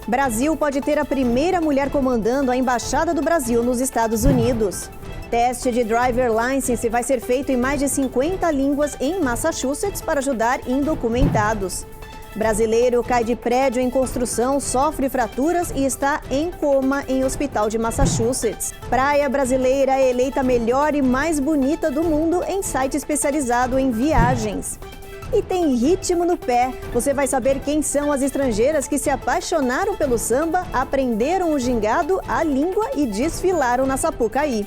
Brasil pode ter a primeira mulher comandando a Embaixada do Brasil nos Estados Unidos. Teste de driver license vai ser feito em mais de 50 línguas em Massachusetts para ajudar indocumentados. Brasileiro cai de prédio em construção, sofre fraturas e está em coma em hospital de Massachusetts. Praia brasileira é eleita melhor e mais bonita do mundo em site especializado em viagens. E tem ritmo no pé. Você vai saber quem são as estrangeiras que se apaixonaram pelo samba, aprenderam o gingado, a língua e desfilaram na Sapucaí.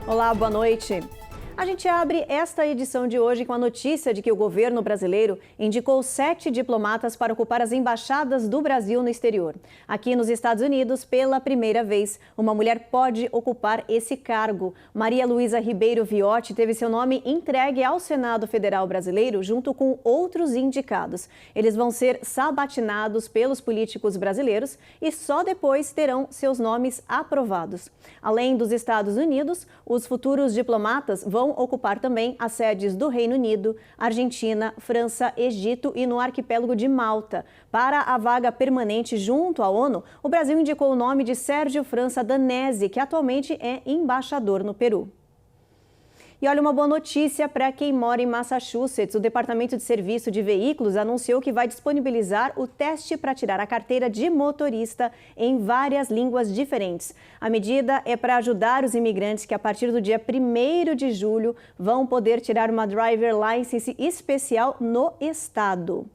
Olá, boa noite. A gente abre esta edição de hoje com a notícia de que o governo brasileiro indicou 7 diplomatas para ocupar as embaixadas do Brasil no exterior. Aqui nos Estados Unidos, pela primeira vez, uma mulher pode ocupar esse cargo. Maria Luísa Ribeiro Viotti teve seu nome entregue ao Senado Federal Brasileiro junto com outros indicados. Eles vão ser sabatinados pelos políticos brasileiros e só depois terão seus nomes aprovados. Além dos Estados Unidos, os futuros diplomatas vão ocupar também as sedes do Reino Unido, Argentina, França, Egito e no arquipélago de Malta. Para a vaga permanente junto à ONU, o Brasil indicou o nome de Sérgio França Danesi, que atualmente é embaixador no Peru. E olha, uma boa notícia para quem mora em Massachusetts. O Departamento de Serviço de Veículos anunciou que vai disponibilizar o teste para tirar a carteira de motorista em várias línguas diferentes. A medida é para ajudar os imigrantes que, a partir do dia 1º de julho, vão poder tirar uma driver license especial no estado.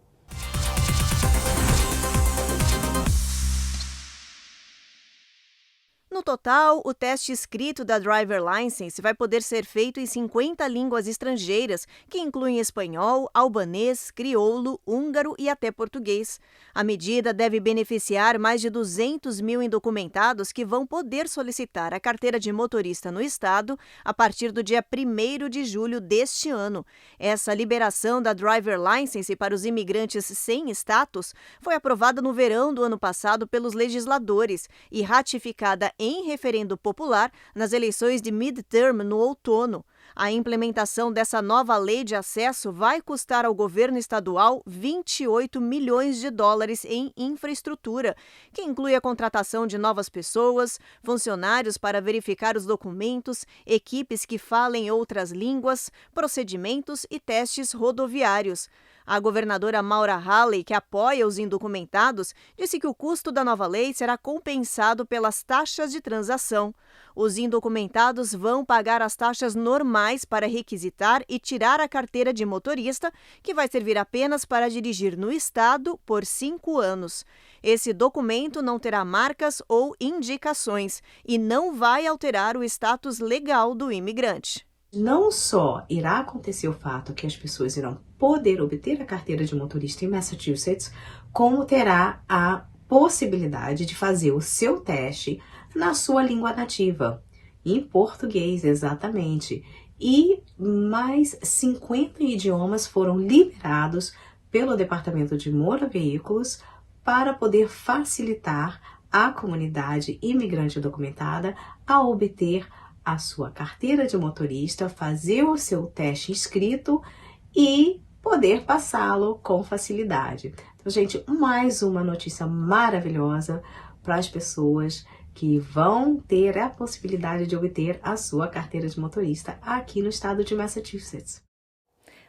No total, o teste escrito da Driver License vai poder ser feito em 50 línguas estrangeiras, que incluem espanhol, albanês, crioulo, húngaro e até português. A medida deve beneficiar mais de 200 mil indocumentados que vão poder solicitar a carteira de motorista no estado a partir do dia 1º de julho deste ano. Essa liberação da Driver License para os imigrantes sem status foi aprovada no verão do ano passado pelos legisladores e ratificada em referendo popular nas eleições de midterm no outono. A implementação dessa nova lei de acesso vai custar ao governo estadual 28 milhões de dólares em infraestrutura, que inclui a contratação de novas pessoas, funcionários para verificar os documentos, equipes que falem outras línguas, procedimentos e testes rodoviários. A governadora Maura Haley, que apoia os indocumentados, disse que o custo da nova lei será compensado pelas taxas de transação. Os indocumentados vão pagar as taxas normais para requisitar e tirar a carteira de motorista, que vai servir apenas para dirigir no estado por 5 anos. Esse documento não terá marcas ou indicações e não vai alterar o status legal do imigrante. Não só irá acontecer o fato que as pessoas irão poder obter a carteira de motorista em Massachusetts, como terá a possibilidade de fazer o seu teste na sua língua nativa, em português, exatamente. E mais 50 idiomas foram liberados pelo Departamento de Motor Veículos para poder facilitar a comunidade imigrante documentada a obter a sua carteira de motorista, fazer o seu teste escrito e poder passá-lo com facilidade. Então, gente, mais uma notícia maravilhosa para as pessoas que vão ter a possibilidade de obter a sua carteira de motorista aqui no estado de Massachusetts.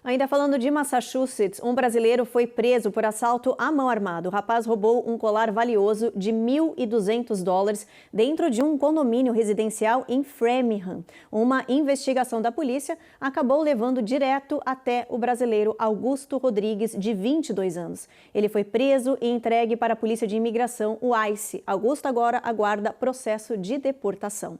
Ainda falando de Massachusetts, um brasileiro foi preso por assalto à mão armada. O rapaz roubou um colar valioso de $1.200 dentro de um condomínio residencial em Framingham. Uma investigação da polícia acabou levando direto até o brasileiro Augusto Rodrigues, de 22 anos. Ele foi preso e entregue para a Polícia de Imigração, o ICE. Augusto agora aguarda processo de deportação.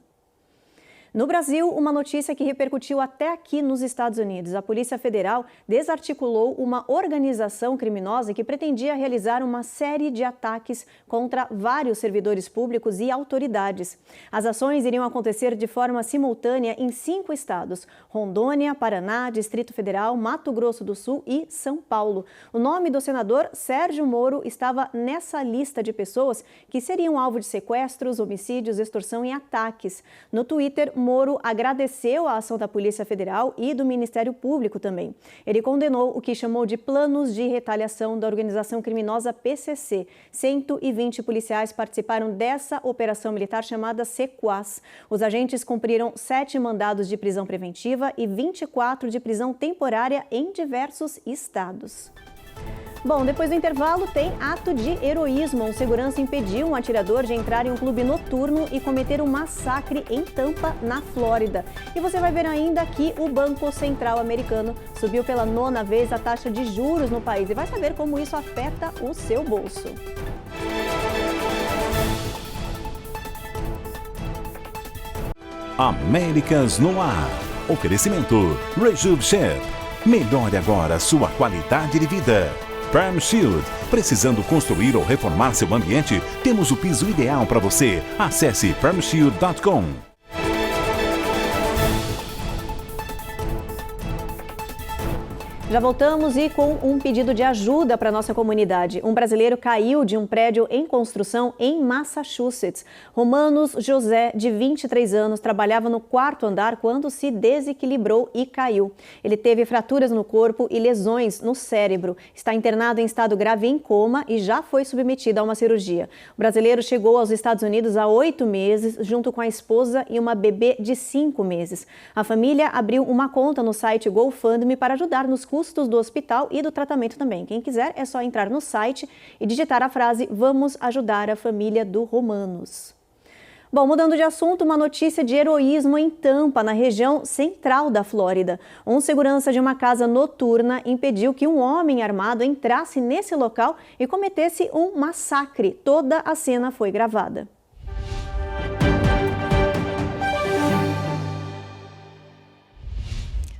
No Brasil, uma notícia que repercutiu até aqui nos Estados Unidos. A Polícia Federal desarticulou uma organização criminosa que pretendia realizar uma série de ataques contra vários servidores públicos e autoridades. As ações iriam acontecer de forma simultânea em 5 estados: Rondônia, Paraná, Distrito Federal, Mato Grosso do Sul e São Paulo. O nome do senador Sérgio Moro estava nessa lista de pessoas que seriam alvo de sequestros, homicídios, extorsão e ataques. No Twitter, Moro agradeceu a ação da Polícia Federal e do Ministério Público também. Ele condenou o que chamou de planos de retaliação da organização criminosa PCC. 120 policiais participaram dessa operação militar chamada Sequaz. Os agentes cumpriram 7 mandados de prisão preventiva e 24 de prisão temporária em diversos estados. Bom, depois do intervalo tem ato de heroísmo. Um segurança impediu um atirador de entrar em um clube noturno e cometer um massacre em Tampa, na Flórida. E você vai ver ainda que o Banco Central americano subiu pela 9ª vez a taxa de juros no país e vai saber como isso afeta o seu bolso. Américas no ar. Oferecimento Rejuve Chef. Melhore agora sua qualidade de vida. Perm Shield. Precisando construir ou reformar seu ambiente? Temos o piso ideal para você. Acesse permshield.com. Já voltamos e com um pedido de ajuda para a nossa comunidade. Um brasileiro caiu de um prédio em construção em Massachusetts. Romanos José, de 23 anos, trabalhava no 4º andar quando se desequilibrou e caiu. Ele teve fraturas no corpo e lesões no cérebro. Está internado em estado grave em coma e já foi submetido a uma cirurgia. O brasileiro chegou aos Estados Unidos há 8 meses, junto com a esposa e uma bebê de 5 meses. A família abriu uma conta no site GoFundMe para ajudar nos custos do hospital e do tratamento também. Quem quiser é só entrar no site e digitar a frase "Vamos ajudar a família do Romanos". Bom, mudando de assunto, uma notícia de heroísmo em Tampa, na região central da Flórida. Um segurança de uma casa noturna impediu que um homem armado entrasse nesse local e cometesse um massacre. Toda a cena foi gravada.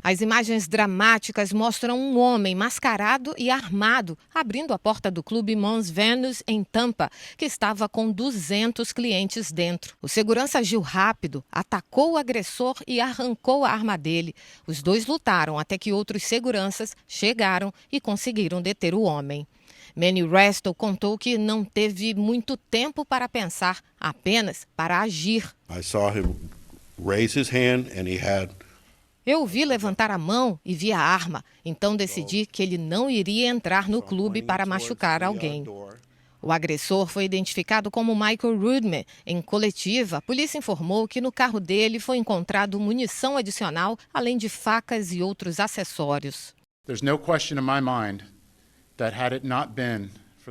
As imagens dramáticas mostram um homem mascarado e armado abrindo a porta do clube Mons Venus em Tampa, que estava com 200 clientes dentro. O segurança agiu rápido, atacou o agressor e arrancou a arma dele. Os dois lutaram até que outros seguranças chegaram e conseguiram deter o homem. Manny Resto contou que não teve muito tempo para pensar, apenas para agir. I saw him raise his hand and he had Eu o vi levantar a mão e vi a arma, então decidi que ele não iria entrar no clube para machucar alguém. O agressor foi identificado como Michael Rudman. Em coletiva, a polícia informou que no carro dele foi encontrado munição adicional, além de facas e outros acessórios.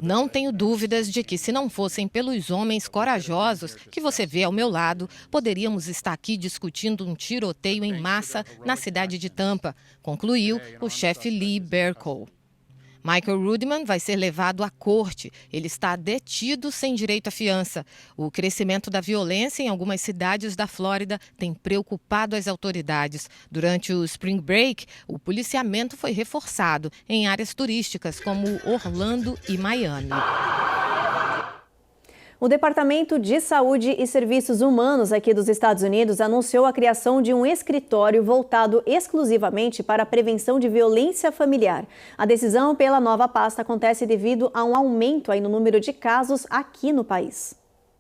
Não tenho dúvidas de que, se não fossem pelos homens corajosos que você vê ao meu lado, poderíamos estar aqui discutindo um tiroteio em massa na cidade de Tampa, concluiu o chefe Lee Berkow. Michael Rudman vai ser levado à corte. Ele está detido sem direito à fiança. O crescimento da violência em algumas cidades da Flórida tem preocupado as autoridades. Durante o Spring Break, o policiamento foi reforçado em áreas turísticas como Orlando e Miami. O Departamento de Saúde e Serviços Humanos aqui dos Estados Unidos anunciou a criação de um escritório voltado exclusivamente para a prevenção de violência familiar. A decisão pela nova pasta acontece devido a um aumento no número de casos aqui no país.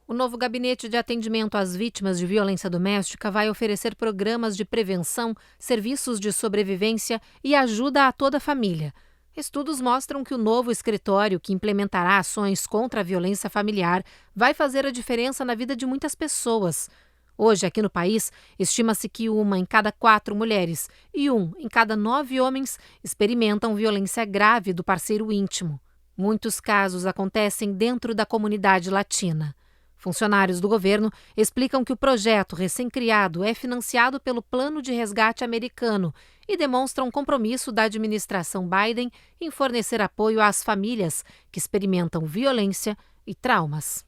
O novo gabinete de atendimento às vítimas de violência doméstica vai oferecer programas de prevenção, serviços de sobrevivência e ajuda a toda a família. Estudos mostram que o novo escritório, que implementará ações contra a violência familiar, vai fazer a diferença na vida de muitas pessoas. Hoje, aqui no país, estima-se que 1 em cada 4 mulheres e 1 em cada 9 homens experimentam violência grave do parceiro íntimo. Muitos casos acontecem dentro da comunidade latina. Funcionários do governo explicam que o projeto recém-criado é financiado pelo Plano de Resgate americano e demonstra um compromisso da administração Biden em fornecer apoio às famílias que experimentam violência e traumas.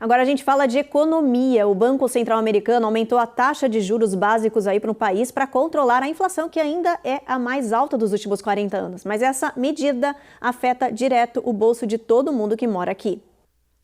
Agora a gente fala de economia. O Banco Central americano aumentou a taxa de juros básicos aí para o país para controlar a inflação, que ainda é a mais alta dos últimos 40 anos. Mas essa medida afeta direto o bolso de todo mundo que mora aqui.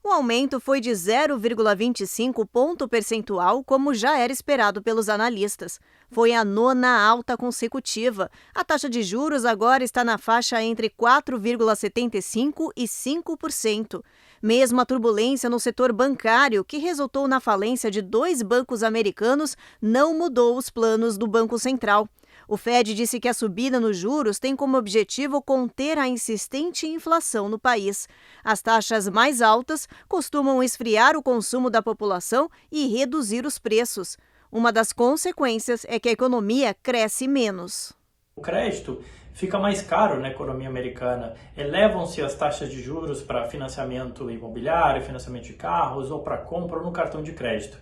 O aumento foi de 0,25 ponto percentual, como já era esperado pelos analistas. Foi a 9ª alta consecutiva. A taxa de juros agora está na faixa entre 4,75% e 5%. Mesmo a turbulência no setor bancário, que resultou na falência de 2 bancos americanos, não mudou os planos do Banco Central. O Fed disse que a subida nos juros tem como objetivo conter a insistente inflação no país. As taxas mais altas costumam esfriar o consumo da população e reduzir os preços. Uma das consequências é que a economia cresce menos. O crédito fica mais caro na economia americana. Elevam-se as taxas de juros para financiamento imobiliário, financiamento de carros ou para compra ou no cartão de crédito.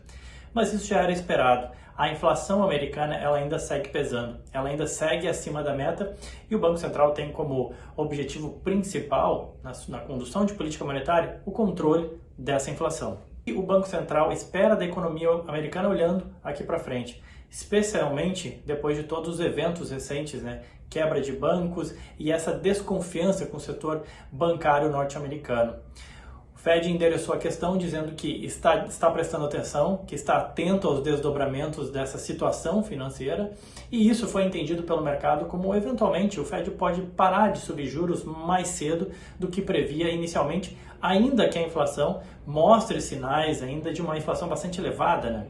Mas isso já era esperado. A inflação americana ela ainda segue pesando, ela ainda segue acima da meta e o Banco Central tem como objetivo principal na condução de política monetária o controle dessa inflação. E o Banco Central espera da economia americana olhando aqui para frente, especialmente depois de todos os eventos recentes, quebra de bancos e essa desconfiança com o setor bancário norte-americano. O Fed endereçou a questão dizendo que está prestando atenção, que está atento aos desdobramentos dessa situação financeira e isso foi entendido pelo mercado como, eventualmente, o Fed pode parar de subir juros mais cedo do que previa inicialmente, ainda que a inflação mostre sinais ainda de uma inflação bastante elevada,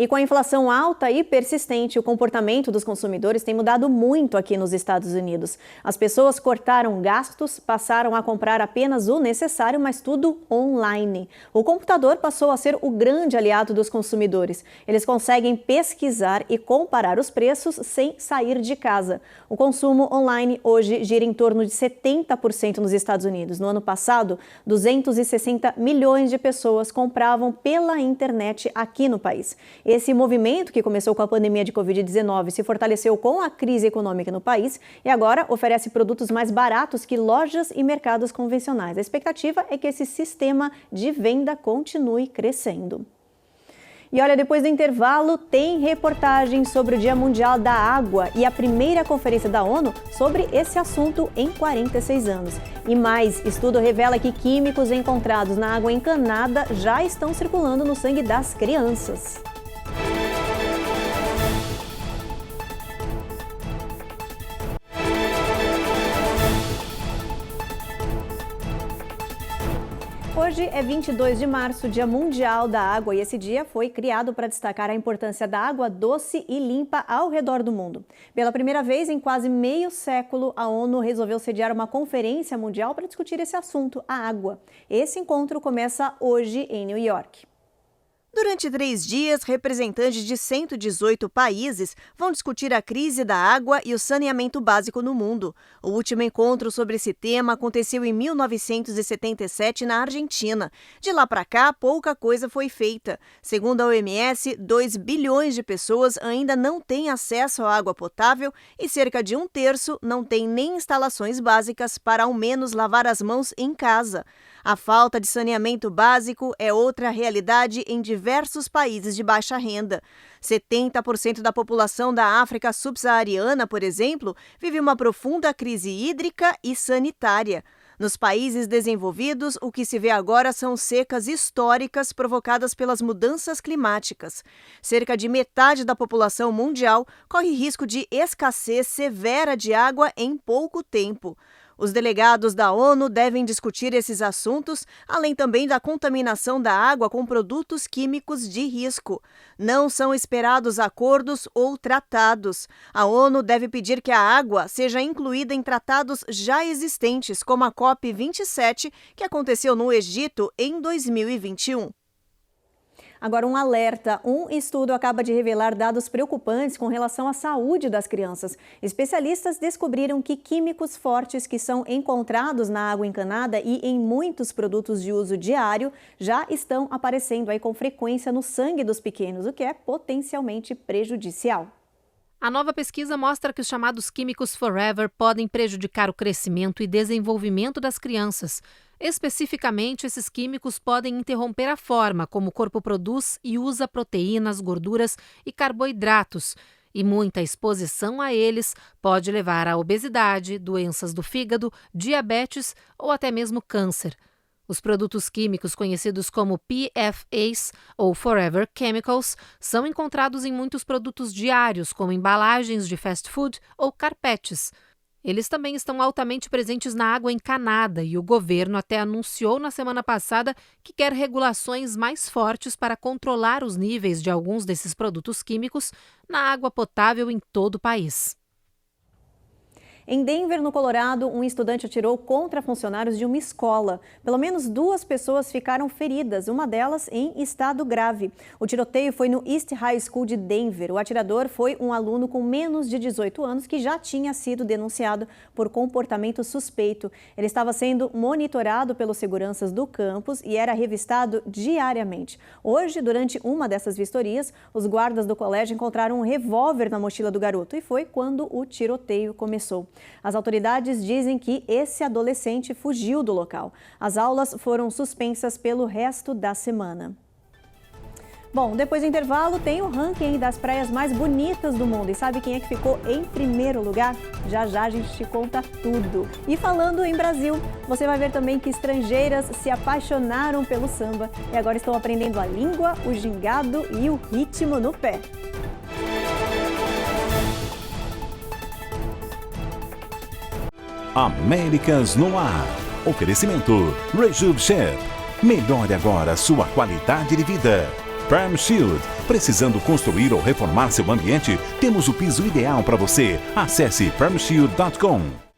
E com a inflação alta e persistente, o comportamento dos consumidores tem mudado muito aqui nos Estados Unidos. As pessoas cortaram gastos, passaram a comprar apenas o necessário, mas tudo online. O computador passou a ser o grande aliado dos consumidores. Eles conseguem pesquisar e comparar os preços sem sair de casa. O consumo online hoje gira em torno de 70% nos Estados Unidos. No ano passado, 260 milhões de pessoas compravam pela internet aqui no país. Esse movimento, que começou com a pandemia de Covid-19, se fortaleceu com a crise econômica no país e agora oferece produtos mais baratos que lojas e mercados convencionais. A expectativa é que esse sistema de venda continue crescendo. E olha, depois do intervalo, tem reportagem sobre o Dia Mundial da Água e a primeira conferência da ONU sobre esse assunto em 46 anos. E mais, estudo revela que químicos encontrados na água encanada já estão circulando no sangue das crianças. Hoje é 22 de março, Dia Mundial da Água, e esse dia foi criado para destacar a importância da água doce e limpa ao redor do mundo. Pela primeira vez em quase meio século, a ONU resolveu sediar uma conferência mundial para discutir esse assunto, a água. Esse encontro começa hoje em New York. Durante 3 dias, representantes de 118 países vão discutir a crise da água e o saneamento básico no mundo. O último encontro sobre esse tema aconteceu em 1977 na Argentina. De lá para cá, pouca coisa foi feita. Segundo a OMS, 2 bilhões de pessoas ainda não têm acesso à água potável e cerca de 1/3 não tem nem instalações básicas para ao menos lavar as mãos em casa. A falta de saneamento básico é outra realidade em diversos países de baixa renda. 70% da população da África subsaariana, por exemplo, vive uma profunda crise hídrica e sanitária. Nos países desenvolvidos, o que se vê agora são secas históricas provocadas pelas mudanças climáticas. Cerca de metade da população mundial corre risco de escassez severa de água em pouco tempo. Os delegados da ONU devem discutir esses assuntos, além também da contaminação da água com produtos químicos de risco. Não são esperados acordos ou tratados. A ONU deve pedir que a água seja incluída em tratados já existentes, como a COP27, que aconteceu no Egito em 2021. Agora, um alerta. Um estudo acaba de revelar dados preocupantes com relação à saúde das crianças. Especialistas descobriram que químicos fortes que são encontrados na água encanada e em muitos produtos de uso diário já estão aparecendo aí com frequência no sangue dos pequenos, o que é potencialmente prejudicial. A nova pesquisa mostra que os chamados químicos forever podem prejudicar o crescimento e desenvolvimento das crianças. Especificamente, esses químicos podem interromper a forma como o corpo produz e usa proteínas, gorduras e carboidratos. E muita exposição a eles pode levar à obesidade, doenças do fígado, diabetes ou até mesmo câncer. Os produtos químicos conhecidos como PFAs, ou Forever Chemicals, são encontrados em muitos produtos diários, como embalagens de fast food ou carpetes. Eles também estão altamente presentes na água encanada e o governo até anunciou na semana passada que quer regulações mais fortes para controlar os níveis de alguns desses produtos químicos na água potável em todo o país. Em Denver, no Colorado, um estudante atirou contra funcionários de uma escola. Pelo menos 2 pessoas ficaram feridas, uma delas em estado grave. O tiroteio foi no East High School de Denver. O atirador foi um aluno com menos de 18 anos que já tinha sido denunciado por comportamento suspeito. Ele estava sendo monitorado pelos seguranças do campus e era revistado diariamente. Hoje, durante uma dessas vistorias, os guardas do colégio encontraram um revólver na mochila do garoto e foi quando o tiroteio começou. As autoridades dizem que esse adolescente fugiu do local. As aulas foram suspensas pelo resto da semana. Bom, depois do intervalo tem o ranking das praias mais bonitas do mundo. E sabe quem é que ficou em primeiro lugar? Já já a gente te conta tudo. E falando em Brasil, você vai ver também que estrangeiras se apaixonaram pelo samba e agora estão aprendendo a língua, o gingado e o ritmo no pé. Américas no ar. Oferecimento Rejuve Chip. Melhore agora sua qualidade de vida. Perm Shield. Precisando construir ou reformar seu ambiente? Temos o piso ideal para você. Acesse permshield.com.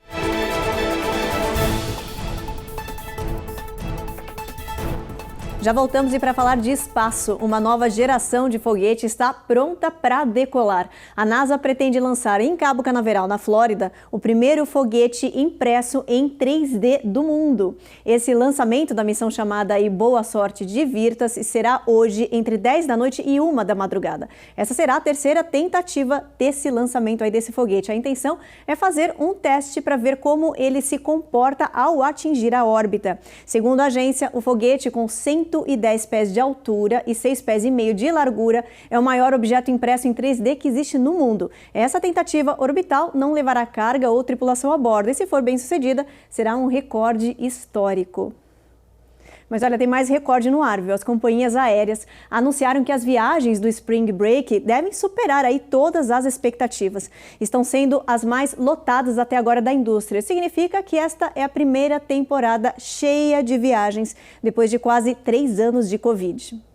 Já voltamos e para falar de espaço, uma nova geração de foguete está pronta para decolar. A NASA pretende lançar em Cabo Canaveral, na Flórida, o primeiro foguete impresso em 3D do mundo. Esse lançamento da missão chamada E Boa Sorte Divirta-se será hoje entre 10 da noite e 1 da madrugada. Essa será a terceira tentativa desse lançamento aí desse foguete. A intenção é fazer um teste para ver como ele se comporta ao atingir a órbita. Segundo a agência, o foguete com 110 pés de altura e 6,5 pés de largura é o maior objeto impresso em 3D que existe no mundo. Essa tentativa orbital não levará carga ou tripulação a bordo e, se for bem sucedida, será um recorde histórico. Mas olha, tem mais recorde no ar, viu? As companhias aéreas anunciaram que as viagens do Spring Break devem superar aí todas as expectativas. Estão sendo as mais lotadas até agora da indústria. Significa que esta é a primeira temporada cheia de viagens depois de quase 3 anos de Covid.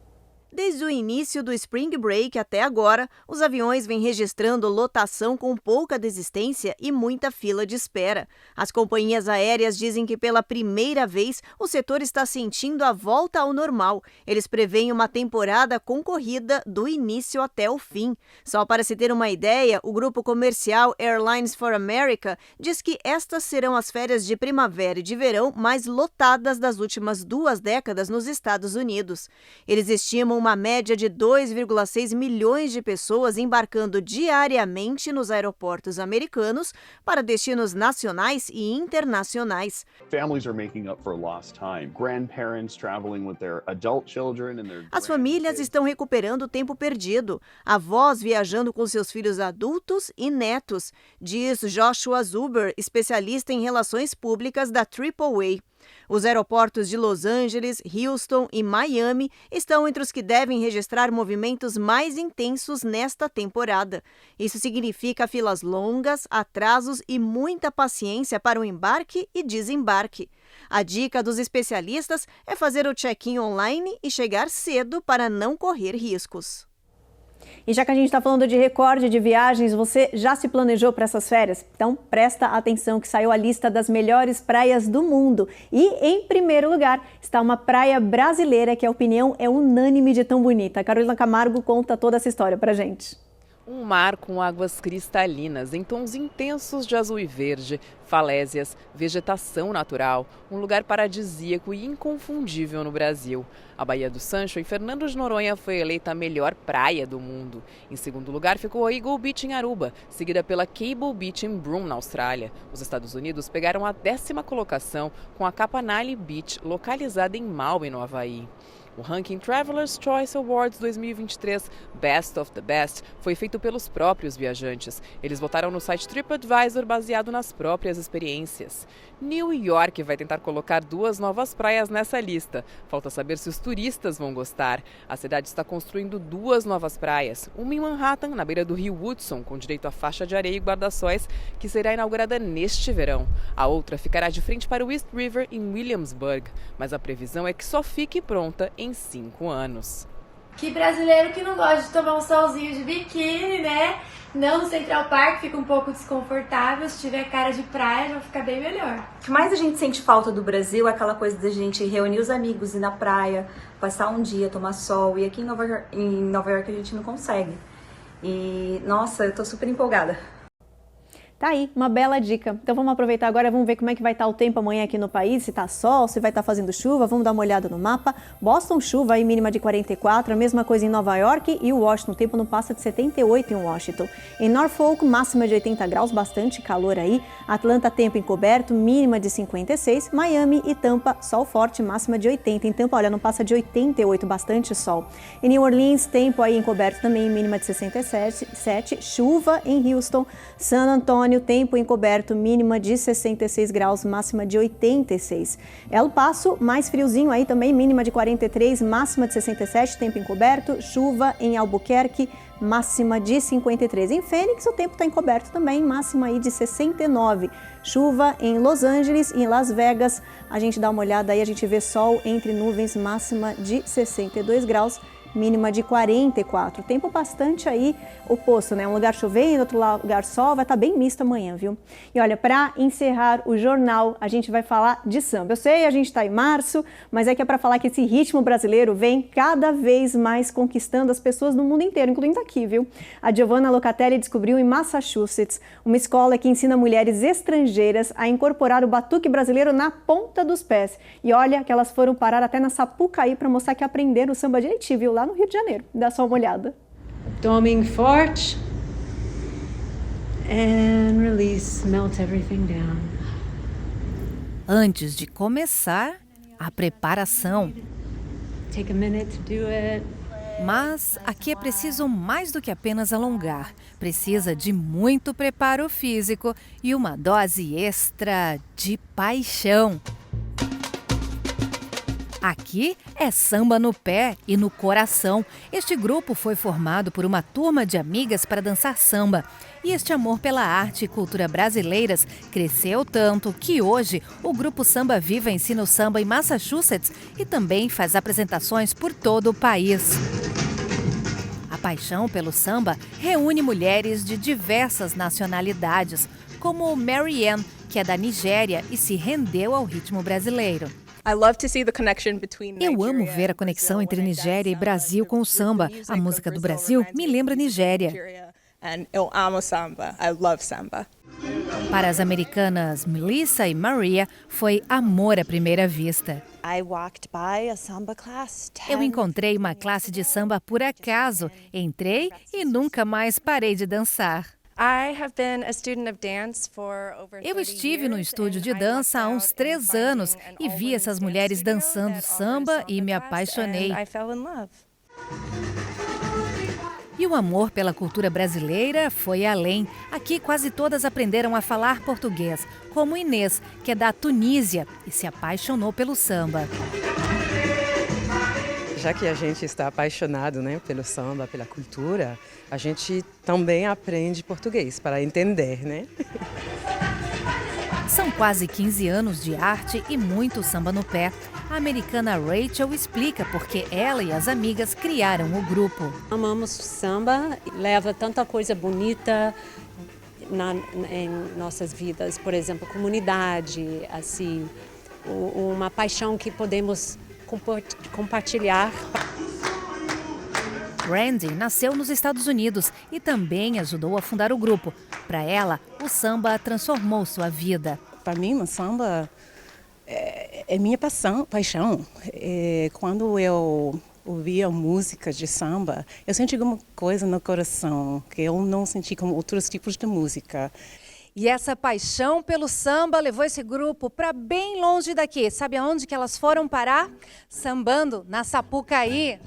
Desde o início do Spring Break até agora, os aviões vêm registrando lotação com pouca desistência e muita fila de espera. As companhias aéreas dizem que pela primeira vez o setor está sentindo a volta ao normal. Eles preveem uma temporada concorrida do início até o fim. Só para se ter uma ideia, o grupo comercial Airlines for America diz que estas serão as férias de primavera e de verão mais lotadas das últimas 2 décadas nos Estados Unidos. Eles estimam uma média de 2,6 milhões de pessoas embarcando diariamente nos aeroportos americanos para destinos nacionais e internacionais. As famílias estão recuperando o tempo perdido, avós viajando com seus filhos adultos e netos, diz Joshua Zuber, especialista em relações públicas da AAA. Os aeroportos de Los Angeles, Houston e Miami estão entre os que devem registrar movimentos mais intensos nesta temporada. Isso significa filas longas, atrasos e muita paciência para o embarque e desembarque. A dica dos especialistas é fazer o check-in online e chegar cedo para não correr riscos. E já que a gente está falando de recorde de viagens, você já se planejou para essas férias? Então presta atenção que saiu a lista das melhores praias do mundo. E em primeiro lugar está uma praia brasileira que a opinião é unânime de tão bonita. A Carolina Camargo conta toda essa história para a gente. Um mar com águas cristalinas, em tons intensos de azul e verde, falésias, vegetação natural, um lugar paradisíaco e inconfundível no Brasil. A Baía do Sancho, em Fernando de Noronha, foi eleita a melhor praia do mundo. Em segundo lugar ficou a Eagle Beach, em Aruba, seguida pela Cable Beach, em Broome, na Austrália. Os Estados Unidos pegaram a 10ª colocação com a Kapanali Beach, localizada em Maui, no Havaí. O ranking Traveler's Choice Awards 2023 Best of the Best foi feito pelos próprios viajantes. Eles votaram no site TripAdvisor baseado nas próprias experiências. New York vai tentar colocar 2 novas praias nessa lista. Falta saber se os turistas vão gostar. A cidade está construindo 2 novas praias. Uma em Manhattan, na beira do rio Hudson, com direito à faixa de areia e guarda-sóis, que será inaugurada neste verão. A outra ficará de frente para o East River, em Williamsburg. Mas a previsão é que só fique pronta em 5 anos. Que brasileiro que não gosta de tomar um solzinho de biquíni, né? Não no Central Park, fica um pouco desconfortável. Se tiver cara de praia, já fica bem melhor. O que mais a gente sente falta do Brasil é aquela coisa da gente reunir os amigos, ir na praia, passar um dia, tomar sol. E aqui em Nova York a gente não consegue. E, nossa, eu tô super empolgada. Tá aí, uma bela dica. Então vamos aproveitar agora, vamos ver como é que vai estar o tempo amanhã aqui no país, se tá sol, se vai estar fazendo chuva, vamos dar uma olhada no mapa. Boston, chuva aí, mínima de 44, a mesma coisa em Nova York e Washington, o tempo não passa de 78 em Washington. Em Norfolk, máxima de 80 graus, bastante calor aí. Atlanta, tempo encoberto, mínima de 56. Miami e Tampa, sol forte, máxima de 80. Em Tampa, olha, não passa de 88, bastante sol. Em New Orleans, tempo aí encoberto também, mínima de 67. Chuva em Houston. San Antonio, tempo encoberto, mínima de 66 graus, máxima de 86. El Paso, mais friozinho aí também, mínima de 43, máxima de 67, tempo encoberto. Chuva em Albuquerque, máxima de 53. Em Phoenix, o tempo está encoberto também, máxima aí de 69. Chuva em Los Angeles e em Las Vegas, a gente dá uma olhada aí, a gente vê sol entre nuvens, máxima de 62 graus. Mínima de 44. Tempo bastante aí oposto, né? Um lugar chovendo, outro lugar sol, vai estar bem misto amanhã, viu? E olha, para encerrar o jornal, a gente vai falar de samba. Eu sei, a gente está em março, mas é que é para falar que esse ritmo brasileiro vem cada vez mais conquistando as pessoas no mundo inteiro, incluindo aqui, viu? A Giovanna Locatelli descobriu em Massachusetts uma escola que ensina mulheres estrangeiras a incorporar o batuque brasileiro na ponta dos pés. E olha que elas foram parar até na Sapucaí para mostrar que aprenderam o samba direitinho, viu? Lá no Rio de Janeiro. Dá só uma olhada. Abdômen forte. And release, melt everything down. Antes de começar, a preparação. Take a minute to do it. Mas aqui é preciso mais do que apenas alongar. Precisa de muito preparo físico e uma dose extra de paixão. Aqui é samba no pé e no coração. Este grupo foi formado por uma turma de amigas para dançar samba. E este amor pela arte e cultura brasileiras cresceu tanto que hoje o grupo Samba Viva ensina o samba em Massachusetts e também faz apresentações por todo o país. A paixão pelo samba reúne mulheres de diversas nacionalidades, como Mary Ann, que é da Nigéria e se rendeu ao ritmo brasileiro. Eu amo ver a conexão entre Nigéria e Brasil com o samba. A música do Brasil me lembra Nigéria. Eu amo samba. I love samba. Para as americanas Melissa e Maria, foi amor à primeira vista. Eu encontrei uma classe de samba por acaso, entrei e nunca mais parei de dançar. Eu estive no estúdio de dança há uns 3 anos e vi essas mulheres dançando samba e me apaixonei. E o amor pela cultura brasileira foi além. Aqui quase todas aprenderam a falar português, como Inês, que é da Tunísia e se apaixonou pelo samba. Já que a gente está apaixonado, né, pelo samba, pela cultura, a gente também aprende português para entender, né? São quase 15 anos de arte e muito samba no pé. A americana Rachel explica por que ela e as amigas criaram o grupo. Amamos samba, leva tanta coisa bonita em nossas vidas, por exemplo, comunidade, assim, uma paixão que podemos compartilhar. Randy nasceu nos Estados Unidos e também ajudou a fundar o grupo. Para ela, o samba transformou sua vida. Para mim, o samba é minha paixão. Quando eu ouvia música de samba, eu senti alguma coisa no coração que eu não senti com outros tipos de música. E essa paixão pelo samba levou esse grupo para bem longe daqui. Sabe aonde que elas foram parar? Sambando na Sapucaí.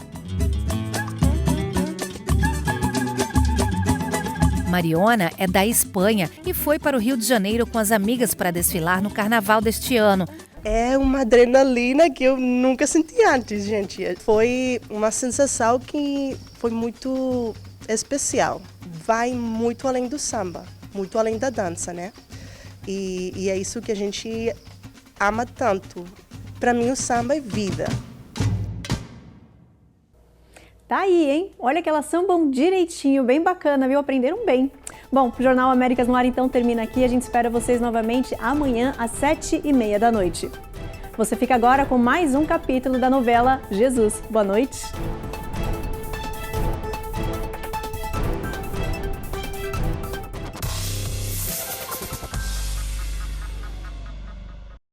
Mariona é da Espanha e foi para o Rio de Janeiro com as amigas para desfilar no carnaval deste ano. É uma adrenalina que eu nunca senti antes, gente. Foi uma sensação que foi muito especial. Vai muito além do samba, muito além da dança, né? E é isso que a gente ama tanto. Para mim, o samba é vida. Tá aí, hein? Olha que elas sambam direitinho, bem bacana, viu? Aprenderam bem. Bom, o Jornal Américas no Ar então termina aqui. A gente espera vocês novamente amanhã às 7h30 da noite. Você fica agora com mais um capítulo da novela Jesus. Boa noite.